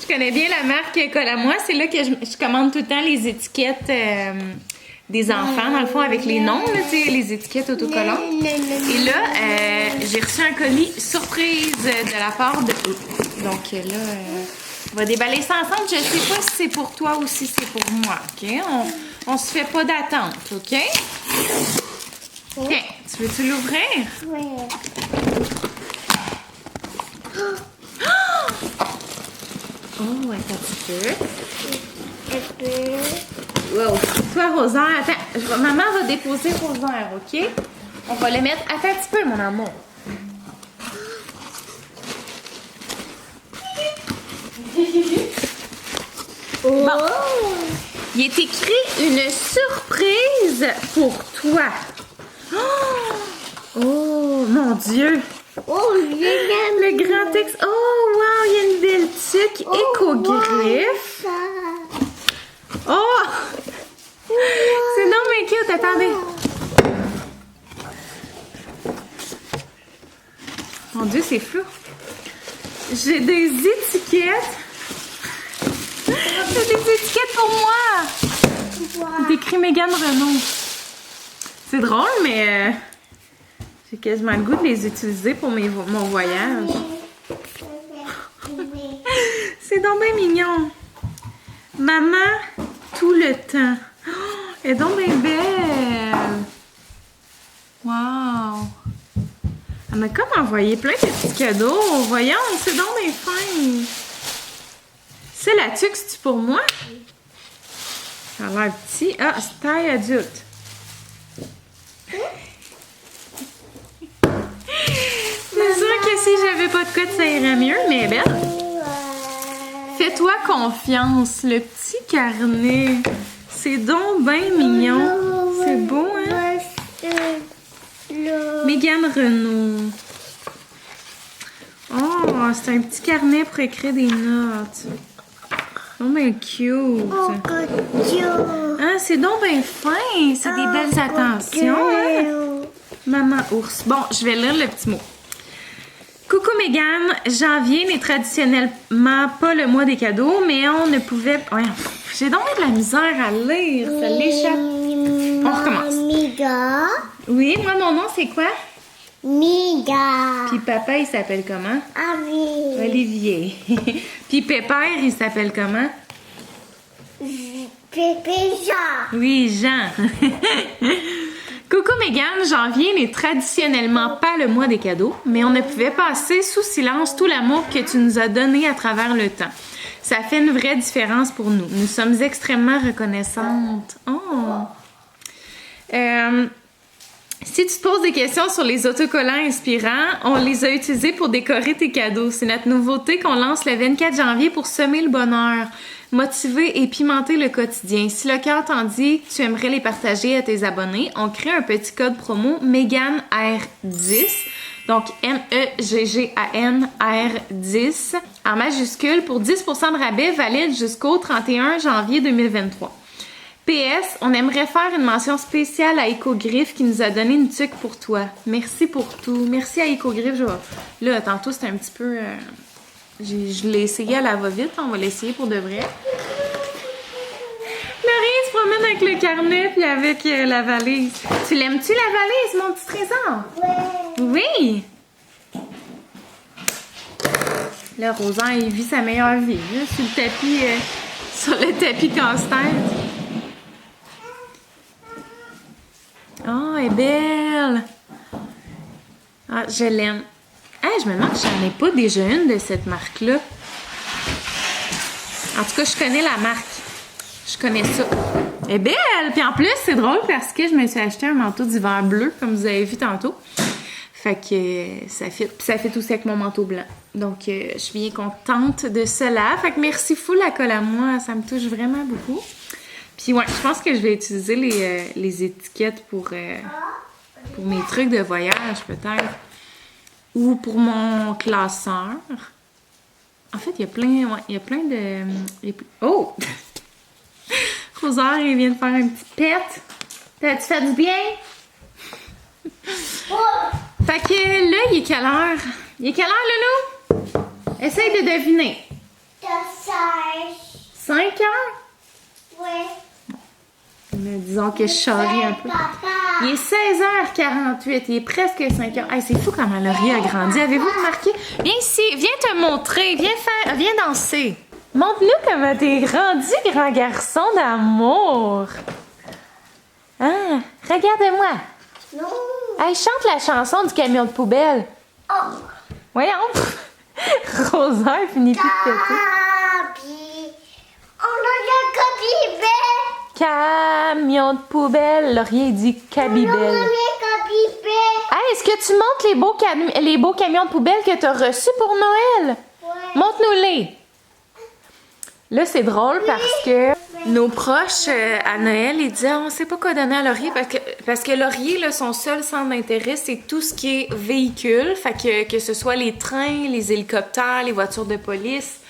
Je connais bien la marque Colle à moi. C'est là que je commande tout le temps les étiquettes des enfants, dans le fond, avec les noms, là, les étiquettes autocollantes. Et là, j'ai reçu un colis surprise de la part de eux. Donc là, on va déballer ça ensemble. Je sais pas si c'est pour toi ou si c'est pour moi, OK? On se fait pas d'attente, OK? Tiens, tu veux-tu l'ouvrir? Oui. Oh, attends un petit peu. Et puis... Wow. Toi, Rosaire, attends. Maman va déposer Rosaire, OK? On va le mettre... Attends un petit peu, mon amour. Bon. Il est écrit une surprise pour toi. Oh, mon Dieu. Oh, j'aime Le grand texte. Oh, wow, il y a une belle tuque éco-griffe. Oh! C'est non mais cute, attendez. Mon Dieu, c'est flou. J'ai des étiquettes. J'ai des étiquettes pour moi. Wow. C'est écrit Mégane Renaud. C'est drôle, mais j'ai quasiment le goût de les utiliser pour mon voyage. C'est donc bien mignon. Maman, tout le temps. Oh, elle est donc bien belle. On a comme envoyé plein de petits cadeaux. Voyons, c'est donc bien fin. C'est la tuque, c'est-tu pour moi? Ça a l'air petit. Ah, c'est taille adulte. C'est sûr que si j'avais pas de code, ça irait mieux, mais belle. Fais-toi confiance, le petit carnet. C'est donc bien mignon. C'est beau, hein? Mégane Renaud. Oh, c'est un petit carnet pour écrire des notes. Oh, mais cute. Ah, c'est donc bien fin. C'est des belles attentions, hein? Maman ours. Bon, je vais lire le petit mot. Coucou Mégane, janvier n'est traditionnellement pas le mois des cadeaux, mais on ne pouvait... Ouais, j'ai donc de la misère à lire, ça l'échappe. On recommence. Miga. Oui, moi mon nom c'est quoi? Miga. Puis papa il s'appelle comment? Avi. Olivier. Puis pépère il s'appelle comment? Pépé Jean. Oui, Jean. Coucou Mégane, janvier n'est traditionnellement pas le mois des cadeaux, mais on ne pouvait passer sous silence tout l'amour que tu nous as donné à travers le temps. Ça fait une vraie différence pour nous. Nous sommes extrêmement reconnaissantes. Oh! Si tu te poses des questions sur les autocollants inspirants, on les a utilisés pour décorer tes cadeaux. C'est notre nouveauté qu'on lance le 24 janvier pour semer le bonheur, motiver et pimenter le quotidien. Si le cœur t'en dit que tu aimerais les partager à tes abonnés, on crée un petit code promo MEGANR10, donc MEGGANR10 en majuscule pour 10% de rabais valide jusqu'au 31 janvier 2023. PS, on aimerait faire une mention spéciale à Ecogriffe qui nous a donné une tuque pour toi. Merci pour tout. Merci à Ecogriffe. Là, tantôt, c'était un petit peu... je l'ai essayé à la va-vite. On va l'essayer pour de vrai. Marie se promène avec le carnet puis avec la valise. Tu l'aimes-tu, la valise, mon petit trésor? Oui! Là, Rosan, il vit sa meilleure vie. Là, sur le tapis casse-tête. Oh, elle est belle! Ah, je l'aime. Hey, je me demande si j'en ai pas déjà une de cette marque-là. En tout cas, je connais la marque. Je connais ça. Elle est belle! Puis en plus, c'est drôle parce que je me suis acheté un manteau d'hiver bleu, comme vous avez vu tantôt. Fait que ça fait aussi avec mon manteau blanc. Donc, je suis bien contente de cela. Fait que merci full la colle à moi. Ça me touche vraiment beaucoup. Puis ouais, je pense que je vais utiliser les étiquettes pour mes trucs de voyage peut-être. Ou pour mon classeur. En fait, il y a plein de... Oh! Rosaire, il vient de faire un petit pet. T'as-tu fait du bien? Fait que là, il est quelle heure? Il est quelle heure, Loulou? Essaye de deviner. 5 heures? Oui. Mais disons que je charrie un peu. Il est 16h48, il est presque 5h. Hey, c'est fou comment Laurie a grandi. Avez-vous remarqué? Viens ici, viens te montrer, viens danser. Montre-nous comment t'es grandi, grand garçon d'amour. Ah, regarde-moi. Non. Hey, chante la chanson du camion de poubelle. Oh. Voyons. Rosaire finit plus de péter. Cabi. On a le cabibé. Camion de poubelle. Laurier dit cabibelle. On a le cabibé. Hey, est-ce que tu montres les beaux camions de poubelle que tu as reçus pour Noël? Ouais. Montre-nous-les. Là, c'est drôle parce que nos proches à Noël, ils disaient on sait pas quoi donner à Laurier parce que Laurier, là, son seul centre d'intérêt, c'est tout ce qui est véhicule. Fait que ce soit les trains, les hélicoptères, les voitures de police,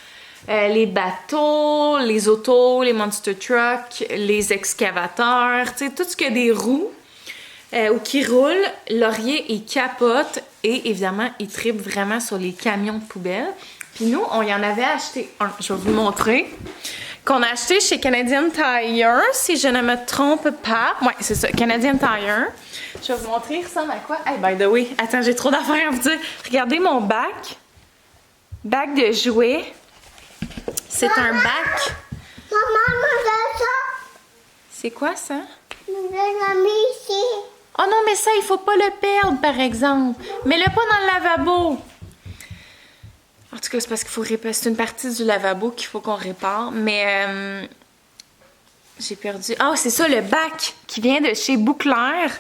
les bateaux, les autos, les monster trucks, les excavateurs, tu sais, tout ce qui a des roues ou qui roule, Laurier, il capote et évidemment, il tripe vraiment sur les camions de poubelle. Puis nous, on y en avait acheté un, je vais vous montrer, qu'on a acheté chez Canadian Tire, si je ne me trompe pas. Ouais, c'est ça, Canadian Tire. Je vais vous montrer, il ressemble à quoi? Hey, by the way, attends, j'ai trop d'affaires à vous dire. Regardez mon bac de jouets. C'est un bac. Maman, nous a ça. C'est quoi ça? Nous a mis ici. Oh non, mais ça, il faut pas le perdre, par exemple. Mets-le pas dans le lavabo. En tout cas, c'est parce qu'il faut réparer. C'est une partie du lavabo qu'il faut qu'on répare. Mais j'ai perdu. Ah, c'est ça, le bac qui vient de chez Bouclair.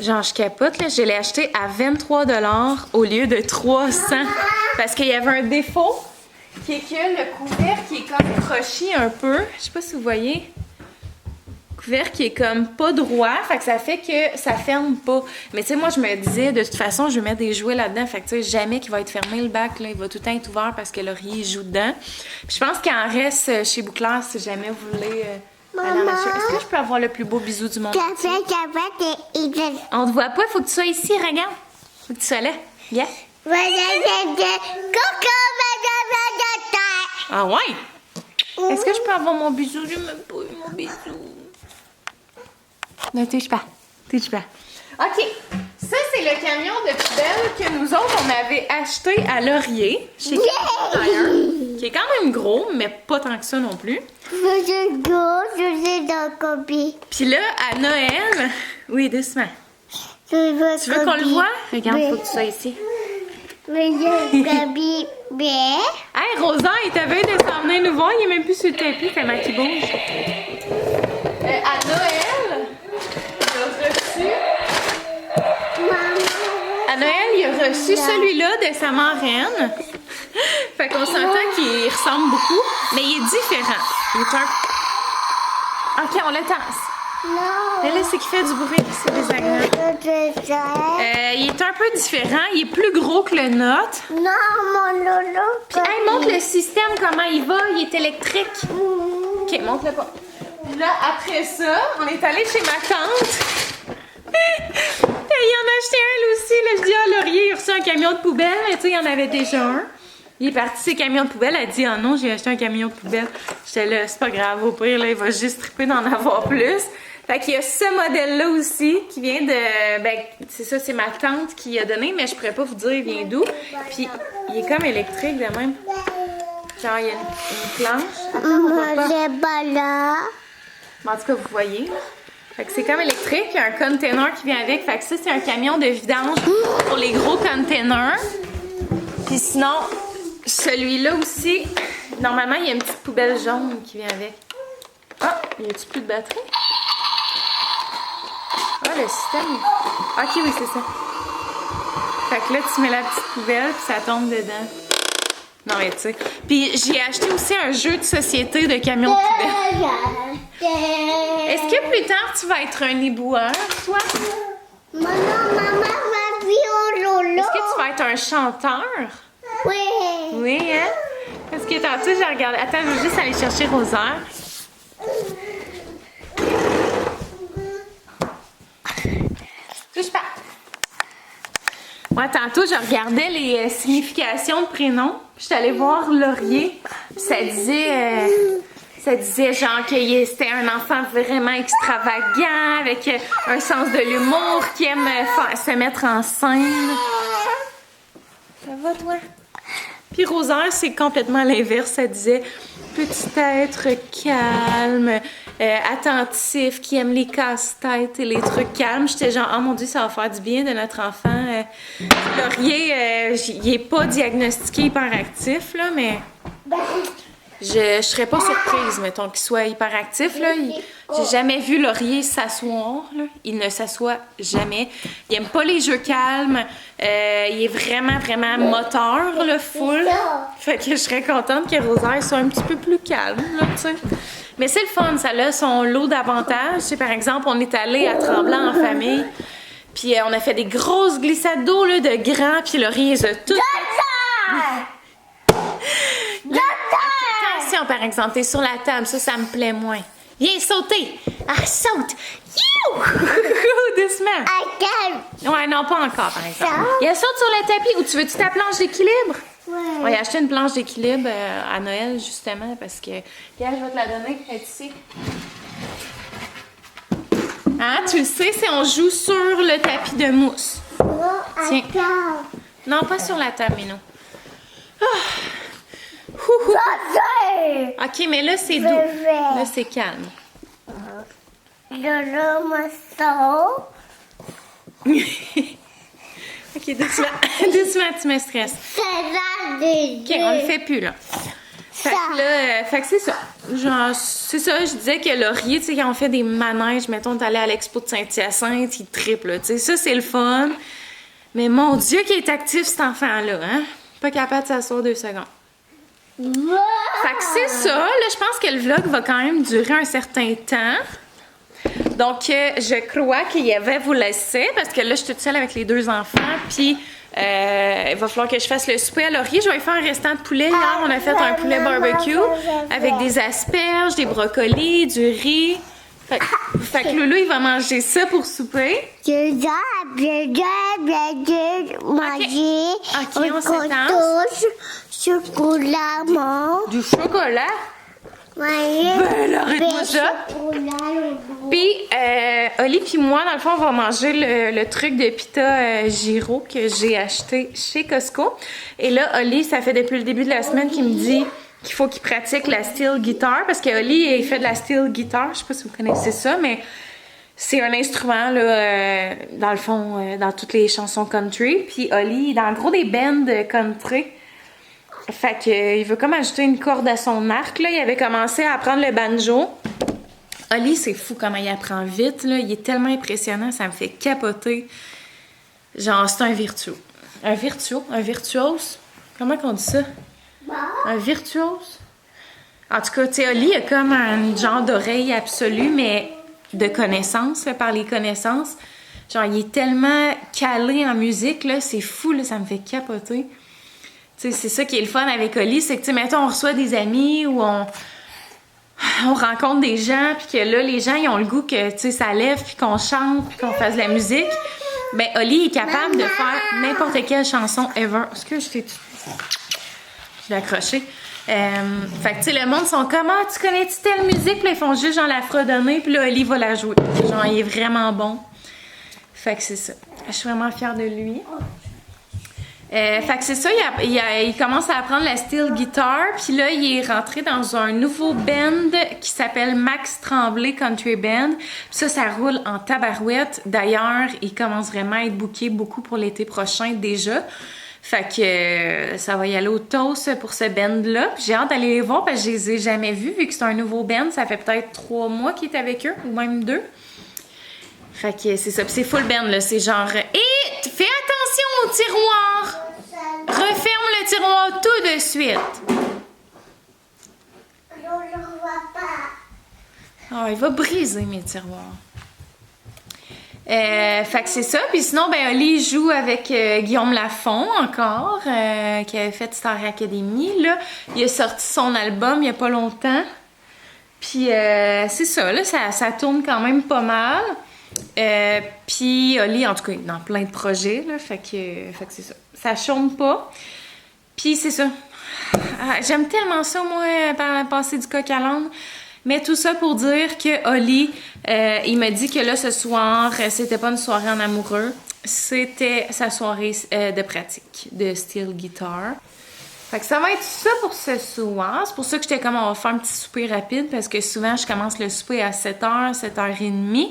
Genre, je capote, là. Je l'ai acheté à 23 $ au lieu de 300. Parce qu'il y avait un défaut qui est que le couvercle qui est comme croché un peu. Je sais pas si vous voyez. Couvercle qui est comme pas droit, fait que ça fait que ça ferme pas. Mais tu sais, moi, je me disais, de toute façon, je vais mettre des jouets là-dedans, fait que tu sais, jamais qu'il va être fermé le bac, là, il va tout le temps être ouvert parce que Laurier joue dedans. Puis je pense qu'il en reste chez Bouclair si jamais vous voulez aller en acheter. Est-ce que je peux avoir le plus beau bisou du monde? On te voit pas, faut que tu sois ici, regarde. Faut que tu sois là. Yeah. Ah ouais? Est-ce que je peux avoir mon bisou? Je m'aime pas mon bisou. Ne touche pas. Touche pas. OK. Ça, c'est le camion de poubelle que nous autres, on avait acheté à Laurier, chez Tire, qui est quand même gros, mais pas tant que ça non plus. Puis là, à Noël... Oui, doucement. Tu veux qu'on le voit? Regarde, faut que tu sois ici. Hey, Rosa, il t'avait de s'en venir nous voir. Il est même plus sur le tapis, tellement qu'il bouge. À Noël... À Noël, il a reçu celui-là de sa marraine. Fait qu'on s'entend qu'il ressemble beaucoup, mais il est différent. Il est un... OK, on le tasse. Non. Là, c'est qu'il fait du bruit, c'est désagréable. Il est un peu différent, il est plus gros que le nôtre. Non, mon lolo. Puis, hey, montre le système, comment il va, il est électrique. OK, montre-le pas. Puis là, après ça, on est allé chez ma tante. Il en a acheté un, aussi. Là, je dis, ah, Laurier, il a reçu un camion de poubelle. Mais tu sais, il y en avait déjà un. Il est parti ses camions de poubelle. Elle a dit, ah non, j'ai acheté un camion de poubelle. J'étais là, c'est pas grave, au pire, là, il va juste triper d'en avoir plus. Fait qu'il y a ce modèle-là aussi qui vient de. Ben, c'est ça, c'est ma tante qui a donné, mais je pourrais pas vous dire il vient d'où. Puis il est comme électrique de même. Genre, il y a une planche. Attends, on voit pas. Mais en tout cas, vous voyez. Fait que c'est comme électrique, il y a un container qui vient avec. Fait que ça, c'est un camion de vidange pour les gros containers. Puis sinon, celui-là aussi, normalement, il y a une petite poubelle jaune qui vient avec. Ah, y a-tu plus de batterie? Ah, le système. Ok, oui, c'est ça. Fait que là, tu mets la petite poubelle, puis ça tombe dedans. Non, mais tu sais. Puis j'ai acheté aussi un jeu de société de camion de poubelle. Est-ce que plus tard, tu vas être un éboueur, toi? Maman, ma vie au lolo. Est-ce que tu vas être un chanteur? Oui. Oui, hein? Parce que tantôt, j'ai regardé... Attends, je vais juste aller chercher Rosaire. Touche pas. Moi, tantôt, je regardais les significations de prénoms. Puis, je suis allée voir Laurier. Puis ça disait genre que c'était un enfant vraiment extravagant, avec un sens de l'humour, qui aime se mettre en scène. Ça va, toi? Puis Rosaire, c'est complètement l'inverse. Ça disait petit être calme, attentif, qui aime les casse-têtes et les trucs calmes. J'étais genre, oh mon Dieu, ça va faire du bien de notre enfant. Laurier, il est pas diagnostiqué hyperactif, là, mais je serais pas surprise, mettons, qu'il soit hyperactif, là. J'ai jamais vu Laurier s'asseoir, là. Il ne s'assoit jamais. Il aime pas les jeux calmes. Il est vraiment, vraiment moteur, là, full. Fait que je serais contente que Rosaire soit un petit peu plus calme, là, tu sais. Mais c'est le fun, ça a son lot d'avantages. Tu sais, par exemple, on est allé à Tremblant en famille. Puis on a fait des grosses glissades d'eau, là, de grands. Puis Laurier les a toutes... Attention, par exemple, t'es sur la table. Ça me plaît moins. Viens sauter. Ah, saute. You! Doucement. Ouais, non, pas encore, par exemple. Il saute sur le tapis. Ou tu veux-tu ta planche d'équilibre? Ouais. On va acheter une planche d'équilibre à Noël, justement, parce que... Regarde, je vais te la donner. Elle est ici. Hein, tu le sais, c'est on joue sur le tapis de mousse. Tiens. Non, pas sur la table, Minou. Ah. Ok, mais là, c'est doux. Là, c'est calme. Lolo, ma soeur. Ok, doucement. Doucement, tu me stresses. C'est là des Ok, on le fait plus, là. Fait que là, fait que c'est ça. Genre, c'est ça, je disais que Laurier, tu sais, quand on fait des manèges, mettons, t'allais à l'expo de Saint-Hyacinthe, il triple, là, tu sais, ça, c'est le fun. Mais mon Dieu, qu'il est actif, cet enfant-là, hein? Pas capable de s'asseoir 2 secondes. Fait que c'est ça, là, je pense que le vlog va quand même durer un certain temps. Donc, je crois qu'il y avait vous laisser, parce que là, je suis toute seule avec les 2 enfants, puis il va falloir que je fasse le souper à Laurier. Je vais faire un restant de poulet. Hier, on a fait un poulet barbecue avec des asperges, des brocolis, du riz. Fait que Loulou, il va manger ça pour souper. Je dois manger Ok, on s'étend. Chocolat, maman. Du chocolat? Ben, là, arrête-moi ça. Puis, Oli puis moi, dans le fond, on va manger le truc de pita gyro que j'ai acheté chez Costco. Et là, Oli, ça fait depuis le début de la semaine qu'il me dit qu'il faut qu'il pratique la steel guitar. Parce que Oli, il fait de la steel guitar. Je sais pas si vous connaissez ça, mais c'est un instrument, là, dans le fond, dans toutes les chansons country. Puis Oli, dans le gros des bands country. Fait qu'il veut comme ajouter une corde à son arc, là. Il avait commencé à apprendre le banjo. Oli, c'est fou comment il apprend vite, là. Il est tellement impressionnant, ça me fait capoter. Genre, c'est un virtuose. Un virtuose? Comment qu'on dit ça? Un virtuose? En tout cas, tu sais, Oli a comme un genre d'oreille absolue, mais de connaissances, là, par les connaissances. Genre, il est tellement calé en musique, là, c'est fou, là, ça me fait capoter. Tu sais, c'est ça qui est le fun avec Oli, c'est que, tu sais, mettons, on reçoit des amis ou on rencontre des gens, puis que là, les gens, ils ont le goût que, tu sais, ça lève, puis qu'on chante, puis qu'on fasse de la musique. Ben, Oli est capable de faire n'importe quelle chanson ever. Est-ce que je l'ai accroché. Fait que, tu sais, le monde sont comme, ah, tu connais-tu telle musique? Puis là, ils font juste, genre, la fredonner, puis là, Oli va la jouer. Genre, il est vraiment bon. Fait que c'est ça. Je suis vraiment fière de lui. Fait que c'est ça, il commence à apprendre la steel guitar, puis là, il est rentré dans un nouveau band qui s'appelle Max Tremblay Country Band. Puis ça roule en tabarouette. D'ailleurs, il commence vraiment à être booké beaucoup pour l'été prochain déjà. Fait que ça va y aller au toast pour ce band-là. Puis j'ai hâte d'aller les voir parce que je les ai jamais vus, vu que c'est un nouveau band. Ça fait peut-être 3 mois qu'il est avec eux, ou même 2. Fait que c'est ça. Puis c'est full band, là. C'est genre... Et fais attention au tiroir! Referme le tiroir tout de suite. Oh, il va briser mes tiroirs. Fait que c'est ça. Puis sinon, ben Oli joue avec Guillaume Lafont encore, qui avait fait Star Academy. Là. Il a sorti son album il y a pas longtemps. Puis c'est ça, là, ça tourne quand même pas mal. Puis Oli, en tout cas, il est dans plein de projets, là, fait que c'est ça. Ça chôme pas. Puis c'est ça. J'aime tellement ça, moi, passer du coq à l'âne. Mais tout ça pour dire que Oli, il m'a dit que là, ce soir, c'était pas une soirée en amoureux. C'était sa soirée de pratique de steel guitar. Fait que ça va être ça pour ce soir. C'est pour ça que j'étais comme, on va faire un petit souper rapide parce que souvent, je commence le souper à 7h, 7h30.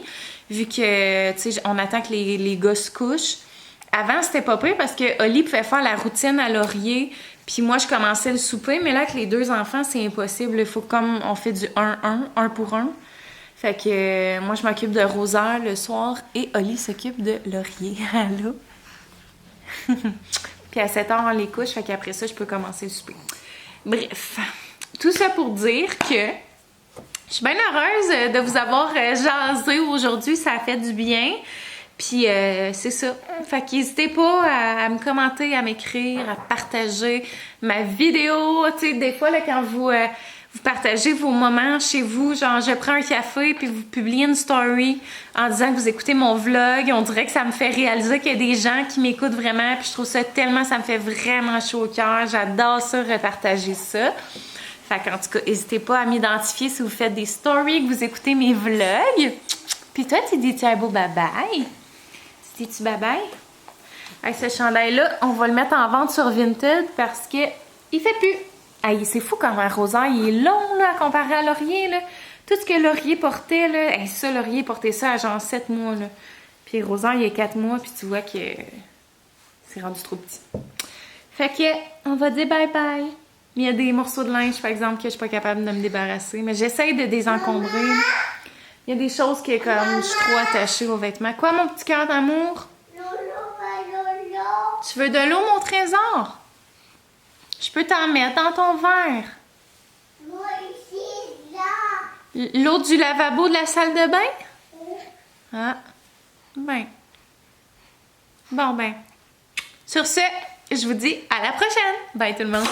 Vu que, tu sais, on attend que les gars se couchent. Avant, c'était pas pire parce que Oli pouvait faire la routine à Laurier. Puis moi, je commençais le souper. Mais là, avec les 2 enfants, c'est impossible. Il faut comme on fait du 1-1, 1 pour 1. Fait que moi, je m'occupe de Rosaire le soir et Oli s'occupe de Laurier. Allô? Puis à 7h, on les couche. Fait qu'après ça, je peux commencer le souper. Bref, tout ça pour dire que je suis bien heureuse de vous avoir jasé aujourd'hui. Ça a fait du bien. Puis c'est ça. Fait qu'hésitez pas à me commenter, à m'écrire, à partager ma vidéo. Tu sais, des fois, là, quand vous partagez vos moments chez vous, genre je prends un café puis vous publiez une story en disant que vous écoutez mon vlog, on dirait que ça me fait réaliser qu'il y a des gens qui m'écoutent vraiment. Puis je trouve ça tellement, ça me fait vraiment chaud au cœur. J'adore ça, repartager ça. Fait qu'en tout cas, n'hésitez pas à m'identifier si vous faites des stories, que vous écoutez mes vlogs. Puis toi, tu dis-tu un beau bye-bye? Tu dis-tu bye-bye? Avec ce chandail-là, on va le mettre en vente sur Vinted parce que il fait plus. Hey, c'est fou comment un rosaire, il est long, là, comparé à Laurier, là. Tout ce que Laurier portait, là. Hey, ça, Laurier portait ça à genre 7 mois, là. Puis Rosan, il y a 4 mois, puis tu vois que c'est rendu trop petit. Fait que, on va dire bye-bye. Il y a des morceaux de linge, par exemple, que je suis pas capable de me débarrasser. Mais j'essaye de désencombrer. Il y a des choses qui, comme, je suis trop attachée aux vêtements. Quoi, mon petit cœur d'amour? Tu veux de l'eau, mon trésor? Je peux t'en mettre dans ton verre. Moi ici, là. L'eau du lavabo de la salle de bain? Ah, ben. Bon, ben. Sur ce, je vous dis à la prochaine. Bye tout le monde.